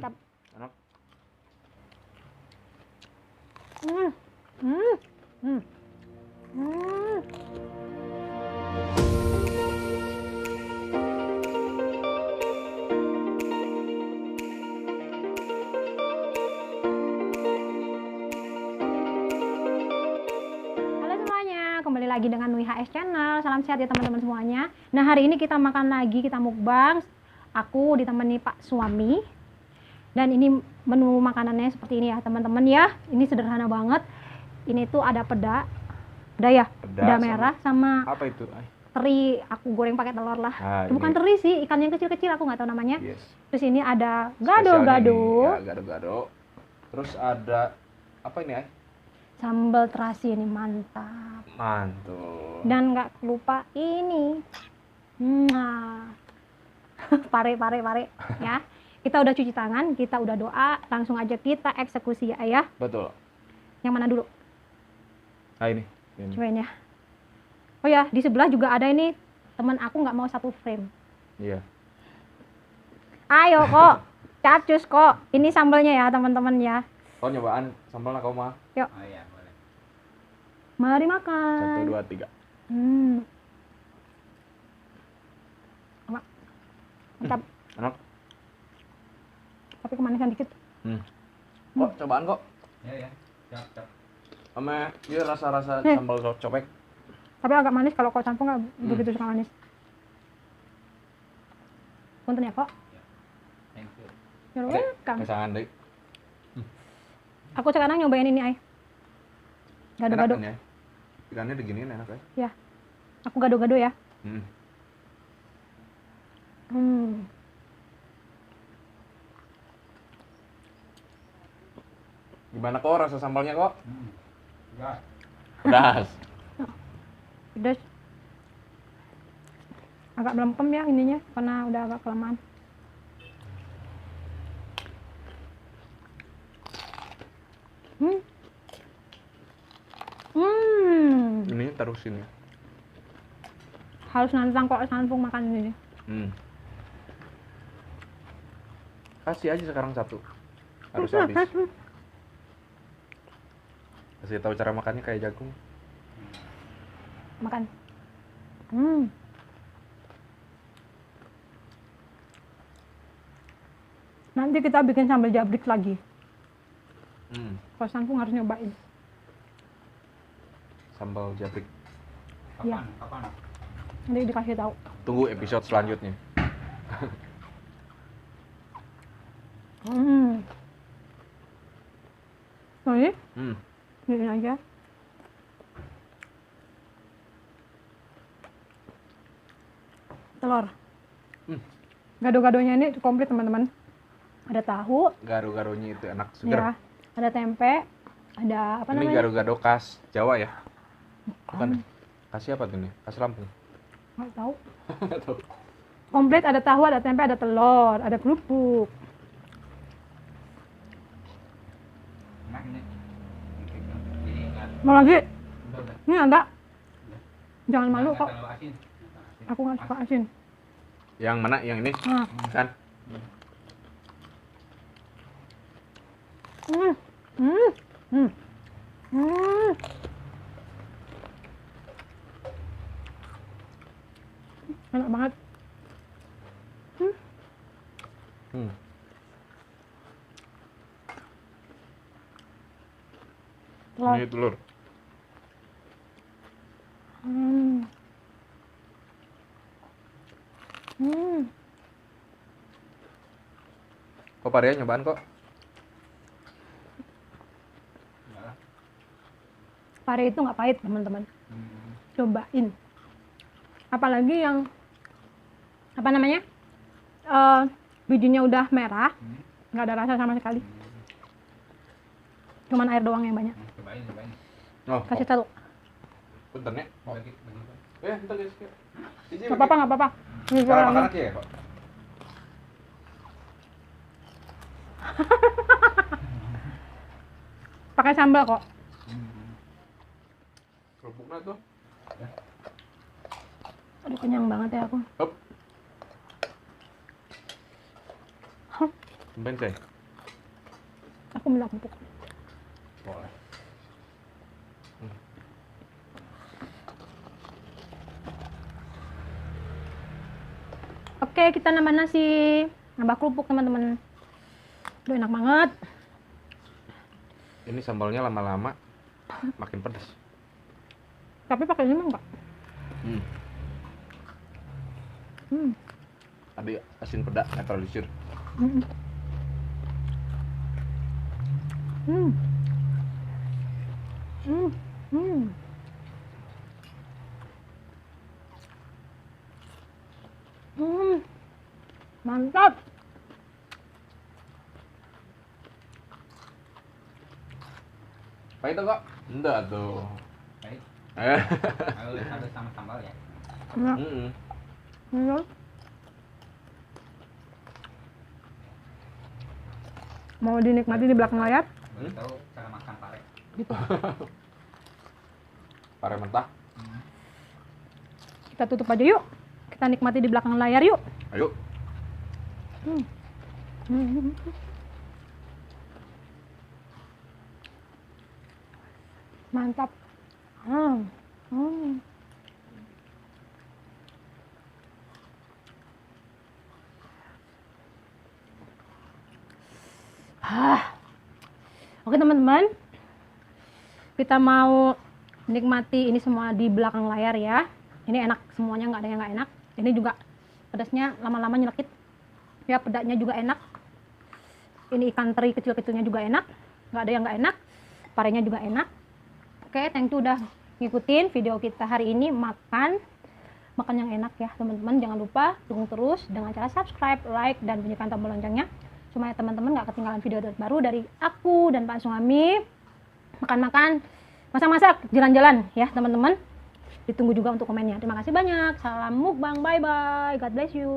Mantap. Enak. Hmm. Hmm. Hmm. Hmm. Halo semuanya, kembali lagi dengan WHS Channel. Salam sehat ya teman-teman semuanya. Nah, hari ini kita makan lagi, kita mukbang. Aku ditemani Pak suami. Dan ini menu makanannya seperti ini ya teman-teman ya. Ini sederhana banget. Ini tuh ada peda ya, peda merah sama apa itu? teri. Aku goreng pakai telur lah. Bukan Ini. teri sih, ikan yang kecil-kecil, aku nggak tahu namanya. Yes. Terus ini ada Spesialnya gado-gado. ya, gado-gado. Terus ada apa ini, Ay? Sambal terasi ini mantap. Mantul. Dan nggak lupa ini. Nah. Pare ya. Kita udah cuci tangan, kita udah doa, langsung aja kita eksekusi ya ayah. Betul. Yang mana dulu? Nah ini. Cobain ya. Oh ya, di sebelah juga ada ini, teman aku nggak mau satu frame. Iya. Ayo kok, capcus kok. Ini sambalnya ya teman-teman ya. Kau nyobaan sambalnya kau mah? Yuk. Oh iya, boleh. Mari makan. 1, 2, 3. Mantap. Enak. Tapi kemanisan dikit. Kok cobaan kok? Ya. Cocok. Sama dia rasa-rasa Nih. sambal cobek. Tapi agak manis, kalau kok campur nggak begitu suka manis. Punten ya kok. Thank you. You're welcome. Kesangan deh. Aku sekarang nyobain ini ay. Gado-gado. Enak kan ya? Ikannya diginiin enak ya? Ya. Aku gado-gado ya. Gimana kok rasa sambalnya kok? Enggak. Pedas. Pedas. Agak melempem ya ininya karena udah agak kelamaan. Ini taruh sini. Harus nantang kok sambung makan ini. Kasih aja sekarang satu. Harus habis. Kasih tahu cara makannya kayak jagung. Makan. Nanti kita bikin sambal jabrik lagi. Kalau sambung harus nyobain. Sambal jabrik. Iya. Kapan? Nanti dikasih tahu. Tunggu episode selanjutnya. Oh ini? Ini aja. Telur. Gado-gadonya ini komplit teman-teman. Ada tahu. Gado-gadonya itu enak Ya. segar. Ada tempe. Ada apa Ini namanya? gado-gado khas Jawa ya? Bukan? Kasih apa tuh nih? Khas Lampung. Nggak tahu. Komplit, ada tahu, ada tempe, ada telur, ada kerupuk. Enak ini. Ini enggak. Mau lagi? Udah. Ini ada. Jangan malu Nggak kok. terlalu asin. Aku nggak suka asin. Yang mana? Yang ini? Nah. Kan? Enak banget. Telur. Ini telur. Kok Paria nyobaan kok? Enggak lah. Pare itu nggak pahit teman-teman. Cobain. Apalagi yang apa namanya? Bijinya udah merah, nggak ada rasa sama sekali. Cuman air doang yang banyak. Cobain. Oh, Kasih tahu. punten ya? Bagi. Bentar guys. Nggak apa-apa. Ini Cara kurang. makan aja ya kok? Pakai sambal kok. Kerupuknya tuh. Aduh kenyang banget ya aku. Hop. Tumben, Say. minta kerupuk. Boleh. Oke, kita nambah nasi, nambah kerupuk teman-teman. Udah enak banget. Ini sambalnya lama-lama makin pedas. Tapi pakai ini mah enggak. Hmm. Hmm. Ada asin pedas netralisir. Hmm. Hmm. Hmm. Hmm. Hmm. Mantap. Pahit kok? Enggak tuh. Baik. Eh. Harus sama sambal ya. Enak. Mm-mm. Enak. Mau dinikmati di belakang layar? Baru tahu cara makan pare. Gitu. Pare mentah. Kita tutup aja yuk. Kita nikmati di belakang layar yuk. Ayo. Hmm. Hmm. Mantap. Hmm. Hmm. Oke teman-teman, kita mau nikmati ini semua di belakang layar ya. Ini enak semuanya, nggak ada yang nggak enak. Ini juga pedasnya lama-lama nyelekit. Ya pedasnya juga enak. Ini ikan teri kecil-kecilnya juga enak. Nggak ada yang nggak enak. Parenya juga enak. Oke, thank you udah ngikutin video kita hari ini makan yang enak ya teman-teman. Jangan lupa dukung terus dengan cara subscribe, like, dan bunyikan tombol loncengnya supaya teman-teman nggak ketinggalan video terbaru dari aku dan Pak Suami. Makan-makan, masak-masak, jalan-jalan ya teman-teman. Ditunggu juga untuk komennya. Terima kasih banyak. Salam mukbang, bye bye. God bless you.